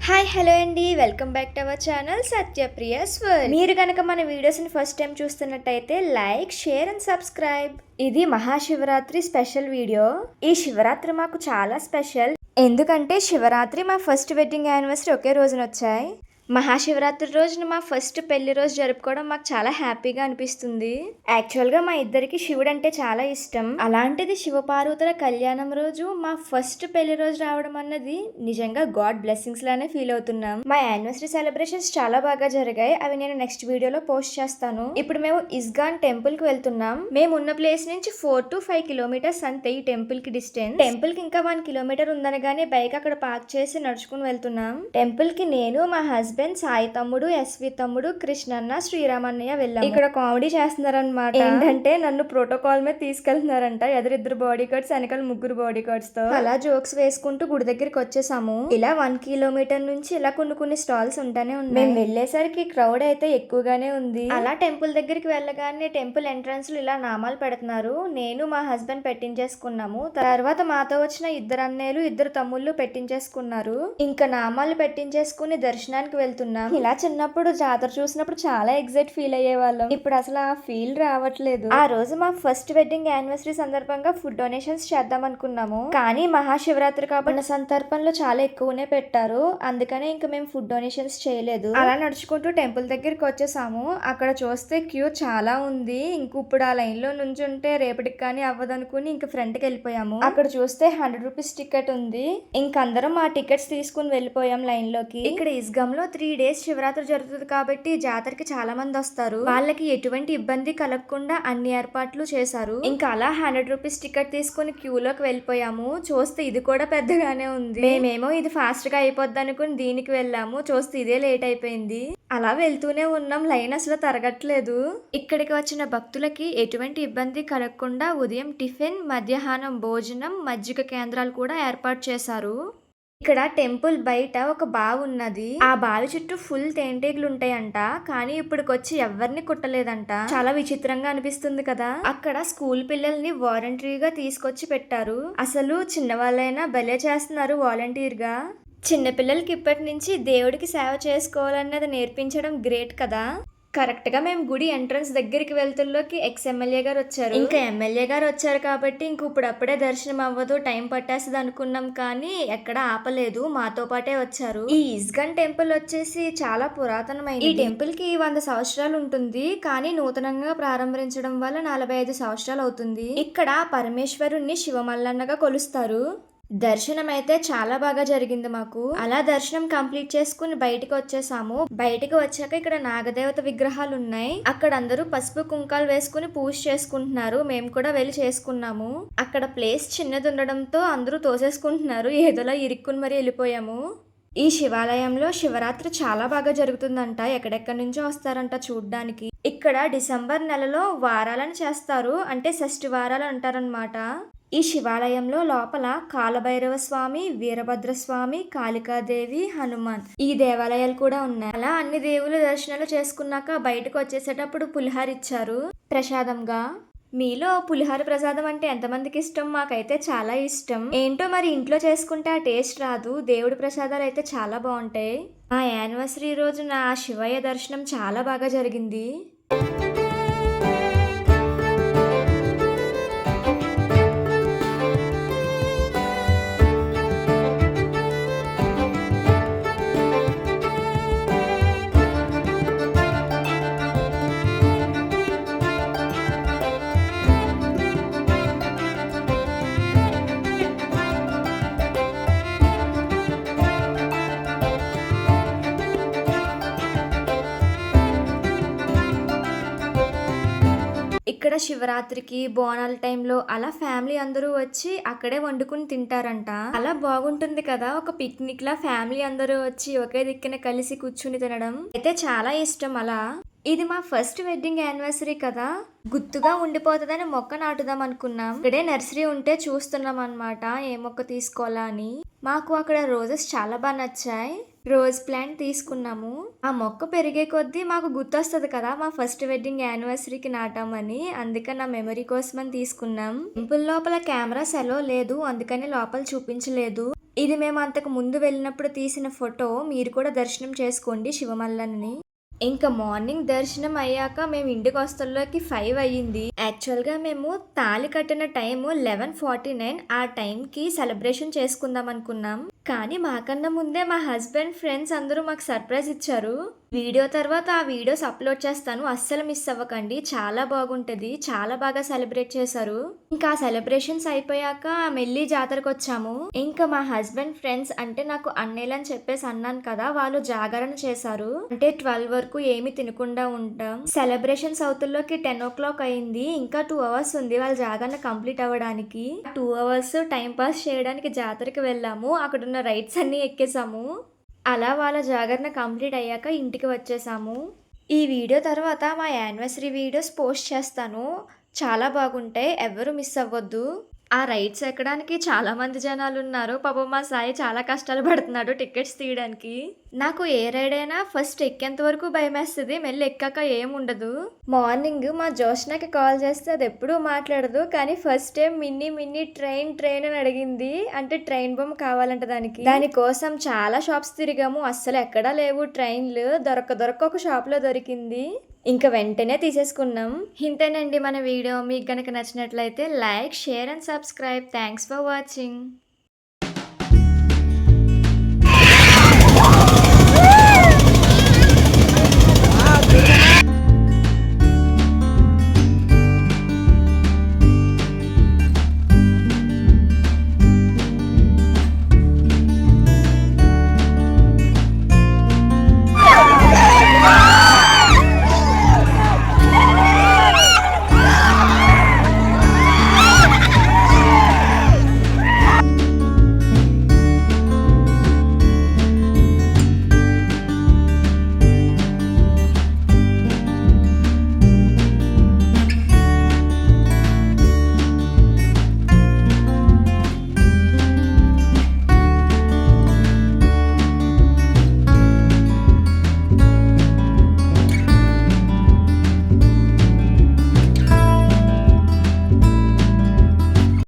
Hi hello అండి, welcome back to our channel Satyapriya's world. మీరు కనుక మన వీడియోస్ని ఫస్ట్ టైం చూస్తున్నట్టయితే లైక్, షేర్ అండ్ సబ్స్క్రైబ్. ఇది మహాశివరాత్రి స్పెషల్ వీడియో. ఈ శివరాత్రి మాకు చాలా స్పెషల్, ఎందుకంటే శివరాత్రి మా ఫస్ట్ వెడ్డింగ్ యానివర్సరీ ఒకే రోజున వచ్చాయి. మహాశివరాత్రి రోజున మా ఫస్ట్ పెళ్లి రోజు జరుపుకోవడం మాకు చాలా హ్యాపీగా అనిపిస్తుంది. యాక్చువల్గా మా ఇద్దరికి శివుడు అంటే చాలా ఇష్టం. అలాంటిది శివపార్వతుల కళ్యాణం రోజు మా ఫస్ట్ పెళ్లి రోజు రావడం అన్నది నిజంగా గాడ్ బ్లెస్సింగ్స్ లానే ఫీల్ అవుతున్నాం. మా యానివర్సరీ సెలబ్రేషన్స్ చాలా బాగా జరిగాయి. అవి నేను నెక్స్ట్ వీడియోలో పోస్ట్ చేస్తాను. ఇప్పుడు మేము ఇస్కాన్ టెంపుల్ కి వెళ్తున్నాం. మేము ఉన్న ప్లేస్ నుంచి 4 to 5 కిలోమీటర్స్ అంతే ఈ టెంపుల్ కి డిస్టెన్స్. టెంపుల్ కి ఇంకా 1 కిలోమీటర్ ఉందనగానే బైక్ అక్కడ పార్క్ చేసి నడుచుకుని వెళ్తున్నాం. టెంపుల్ కి నేను, మా హస్బెండ్, సాయి తమ్ముడు, ఎస్వి తమ్ముడు, కృష్ణన్న, శ్రీరామన్నయ్య వెళ్ళాం. ఇక్కడ కామెడీ చేస్తున్నారనమాట. ఏంటంటే నన్ను ప్రోటోకాల్ మీద తీసుకెళ్తున్నారంట. ఎదురిద్దరు బాడీ గార్డ్స్, వెనకాల 3 బాడీ గార్డ్స్ తో అలా జోక్స్ వేసుకుంటూ గుడి దగ్గరికి వచ్చేసాము. ఇలా 1 కిలోమీటర్ నుంచి ఇలా కొన్ని స్టాల్స్ ఉంటానే ఉన్నాయి. మేము వెళ్ళేసరికి క్రౌడ్ అయితే ఎక్కువగానే ఉంది. అలా టెంపుల్ దగ్గరికి వెళ్ళగానే టెంపుల్ ఎంట్రన్స్ లో ఇలా నామాలు పెడుతున్నారు. నేను మా హస్బెండ్ పెట్టించేసుకున్నాము. తర్వాత మాతో వచ్చిన 2 అన్నయ్యలు, 2 తమ్ముళ్ళు పెట్టించేసుకున్నారు. ఇంకా నామాలు పెట్టించేసుకుని దర్శనానికి వెళ్తున్నాం. ఇలా చిన్నప్పుడు జాతర చూసినప్పుడు చాలా ఎగ్జైట్ ఫీల్ అయ్యే వాళ్ళం. ఇప్పుడు అసలు ఆ ఫీల్ రావట్లేదు. ఆ రోజు మా ఫస్ట్ వెడ్డింగ్ యానివర్సరీ సందర్భంగా ఫుడ్ డొనేషన్స్ చేద్దాం అనుకున్నాము. కానీ మహాశివరాత్రి కాబట్టి సందర్భంలో చాలా ఎక్కువనే పెట్టారు. అందుకనే ఇంకా మేము ఫుడ్ డొనేషన్స్ చేయలేదు. అలా నడుచుకుంటూ టెంపుల్ దగ్గరికి వచ్చేసాము. అక్కడ చూస్తే క్యూ చాలా ఉంది. ఇంక ఇప్పుడు ఆ లైన్ లో నుంచి ఉంటే రేపటికి కానీ అవ్వదనుకుని ఇంక ఫ్రంట్ కి వెళ్ళిపోయాము. అక్కడ చూస్తే 100 రూపీస్ టికెట్ ఉంది. ఇంకందరం ఆ టికెట్స్ తీసుకుని వెళ్ళిపోయాం లైన్ లోకి. ఇక్కడ ఇస్గంలో 3 days శివరాత్రి జరుగుతుంది కాబట్టి జాతరకి చాలా మంది వస్తారు. వాళ్ళకి ఎటువంటి ఇబ్బంది కలగకుండా అన్ని ఏర్పాట్లు చేశారు. ఇంకా అలా 100 రూపీస్ టికెట్ తీసుకుని క్యూలోకి వెళ్ళిపోయాము. చూస్తే ఇది కూడా పెద్దగానే ఉంది. మేమేమో ఇది ఫాస్ట్ గా అయిపోద్ది అనుకుని దీనికి వెళ్ళాము. చూస్తే ఇదే లేట్ అయిపోయింది. అలా వెళ్తూనే ఉన్నాం. లైన్ అసలు తరగట్లేదు. ఇక్కడికి వచ్చిన భక్తులకి ఎటువంటి ఇబ్బంది కలగకుండా ఉదయం టిఫిన్, మధ్యాహ్నం భోజనం, మజ్జిగ కేంద్రాలు కూడా ఏర్పాటు చేశారు. ఇక్కడ టెంపుల్ బయట ఒక బావి ఉన్నది. ఆ బావి చుట్టూ ఫుల్ తేనెటీగలు ఉంటాయంట. కానీ ఇప్పటికొచ్చి ఎవరిని కుట్టలేదంట. చాలా విచిత్రంగా అనిపిస్తుంది కదా. అక్కడ స్కూల్ పిల్లల్ని వాలంటరీగా తీసుకొచ్చి పెట్టారు. అసలు చిన్నవాళ్ళైనా భలే చేస్తున్నారు వాలంటీర్ గా. చిన్నపిల్లలకి ఇప్పటి నుంచి దేవుడికి సేవ చేసుకోవాలన్నది నేర్పించడం గ్రేట్ కదా. కరెక్ట్ గా మేము గుడి ఎంట్రన్స్ దగ్గరికి వెళ్తుల్లోకి ఎమ్మెల్యే గారు వచ్చారు. ఇంకా ఎమ్మెల్యే గారు వచ్చారు కాబట్టి ఇంక ఇప్పుడు అప్పుడే దర్శనం అవ్వదు, టైం పట్టేస్తుంది అనుకున్నాం. కానీ ఎక్కడ ఆపలేదు, మాతో పాటే వచ్చారు. ఈ ఇస్కాన్ టెంపుల్ వచ్చేసి చాలా పురాతనమైనది. ఈ టెంపుల్ కి 100 సంవత్సరాలు ఉంటుంది. కానీ నూతనంగా ప్రారంభించడం వల్ల 45 సంవత్సరాలు అవుతుంది. ఇక్కడ పరమేశ్వరుణ్ణి శివమల్లన్నగా కొలుస్తారు. దర్శనం అయితే చాలా బాగా జరిగింది మాకు. అలా దర్శనం కంప్లీట్ చేసుకుని బయటకు వచ్చేసాము. బయటకు వచ్చాక ఇక్కడ నాగదేవత విగ్రహాలు ఉన్నాయి. అక్కడ అందరూ పసుపు కుంకాలు వేసుకుని పూజ చేసుకుంటున్నారు. మేము కూడా వెళ్ళి చేసుకున్నాము. అక్కడ ప్లేస్ చిన్నది ఉండడంతో అందరూ తోసేసుకుంటున్నారు. ఏదోలా ఇరుక్కుని మరీ వెళ్ళిపోయాము. ఈ శివాలయంలో శివరాత్రి చాలా బాగా జరుగుతుందంట. ఎక్కడెక్కడి నుంచో వస్తారంట చూడ్డానికి. ఇక్కడ డిసెంబర్ నెలలో వారాలను చేస్తారు. అంటే షష్ఠి వారాలు అంటారనమాట. ఈ శివాలయంలో లోపల కాలభైరవ స్వామి, వీరభద్రస్వామి, కాళికాదేవి, హనుమాన్ ఈ దేవాలయాలు కూడా ఉన్నాయి. అలా అన్ని దేవుల దర్శనాలు చేసుకున్నాక బయటకు వచ్చేసేటప్పుడు పులిహార ఇచ్చారు ప్రసాదంగా. మీలో పులిహార ప్రసాదం అంటే ఎంతమందికి ఇష్టం? మాకైతే చాలా ఇష్టం. ఏంటో మరి ఇంట్లో చేసుకుంటే ఆ టేస్ట్ రాదు. దేవుడి ప్రసాదాలు అయితే చాలా బాగుంటాయి. మా యానివర్సరీ రోజున ఆ శివయ్య దర్శనం చాలా బాగా జరిగింది. ఇక్కడ శివరాత్రికి బోనాల టైంలో అలా ఫ్యామిలీ అందరూ వచ్చి అక్కడే వండుకుని తింటారంట. అలా బాగుంటుంది కదా. ఒక పిక్నిక్ లా ఫ్యామిలీ అందరూ వచ్చి ఒకే దిక్కున కలిసి కూర్చుని తినడం అయితే చాలా ఇష్టం. అలా ఇది మా ఫస్ట్ వెడ్డింగ్ యానివర్సరీ కదా, గుర్తుగా ఉండిపోతుందని మొక్క నాటుదాం అనుకున్నాం. ఇక్కడే నర్సరీ ఉంటే చూస్తున్నాం అన్నమాట ఏ మొక్క తీసుకోవాలా అని. మాకు అక్కడ రోజెస్ చాలా బాగా నచ్చాయి. రోజ్ ప్లాంట్ తీసుకున్నాము. ఆ మొక్క పెరిగే కొద్దీ మాకు గుర్తొస్తుంది కదా మా ఫస్ట్ వెడ్డింగ్ యానివర్సరీకి నాటామని. అందుకని నా మెమరీ కోసమని తీసుకున్నాం. టెంపుల్ లోపల కెమెరా సెలవు లేదు, అందుకని లోపల చూపించలేదు. ఇది మేము అంతకు ముందు వెళ్ళినప్పుడు తీసిన ఫోటో. మీరు కూడా దర్శనం చేసుకోండి శివమల్లన్ని. ఇంకా మార్నింగ్ దర్శనం అయ్యాక మేము ఇంటికి వస్తల్లోకి 5 అయ్యింది. యాక్చువల్గా మేము తాళి కట్టిన టైం 11:49. ఆ టైంకి సెలబ్రేషన్ చేసుకుందాం అనుకున్నాం. కానీ మాకన్నా ముందే మా హస్బెండ్ ఫ్రెండ్స్ అందరూ మాకు సర్ప్రైజ్ ఇచ్చారు. వీడియో తర్వాత ఆ వీడియోస్ అప్లోడ్ చేస్తాను, అస్సలు మిస్ అవ్వకండి. చాలా బాగుంటుంది, చాలా బాగా సెలబ్రేట్ చేశారు. ఇంకా ఆ సెలబ్రేషన్స్ అయిపోయాక మెల్లి జాతరకు వచ్చాము. ఇంకా మా హస్బెండ్ ఫ్రెండ్స్ అంటే నాకు అన్నయ్యలని చెప్పేసి అన్నాను కదా, వాళ్ళు జాగరణ చేశారు. అంటే 12 వరకు ఏమి తినకుండా ఉంటాం. సెలబ్రేషన్స్ అవుతుల్లోకి 10 o'clock అయింది. ఇంకా 2 hours ఉంది వాళ్ళ జాగరణ కంప్లీట్ అవ్వడానికి. 2 hours టైం పాస్ చేయడానికి జాతరకి వెళ్ళాము. అక్కడున్న రైడ్స్ అన్ని ఎక్కేసాము. అలా వాళ్ళ జాగరణ కంప్లీట్ అయ్యాక ఇంటికి వచ్చేసాము. ఈ వీడియో తర్వాత మా యానివర్సరీ వీడియోస్ పోస్ట్ చేస్తాను, చాలా బాగుంటాయి, ఎవరు మిస్ అవ్వద్దు. ఆ రైడ్స్ ఎక్కడానికి చాలా మంది జనాలు ఉన్నారు. పాపం మా సాయి చాలా కష్టాలు పడుతున్నాడు టికెట్స్ తీయడానికి. నాకు ఏ రైడ్ అయినా ఫస్ట్ ఎక్కేంత వరకు భయమేస్తుంది, మెల్లి ఎక్కాక ఏముండదు. మార్నింగ్ మా జోష్నకి కాల్ చేస్తే అది ఎప్పుడూ మాట్లాడదు, కానీ ఫస్ట్ టైం మిన్నీ ట్రైన్ అని అడిగింది. అంటే ట్రైన్ బొమ్మ కావాలంట దానికోసం చాలా షాప్స్ తిరిగాము, అస్సలు ఎక్కడా లేవు ట్రైన్లు. దొరక ఒక షాప్లో దొరికింది. ఇంకా వెంటనే తీసేసుకున్నాం. ఇంతేనండి మన వీడియో. మీకు కనుక నచ్చినట్లయితే like, share and subscribe. Thanks for watching.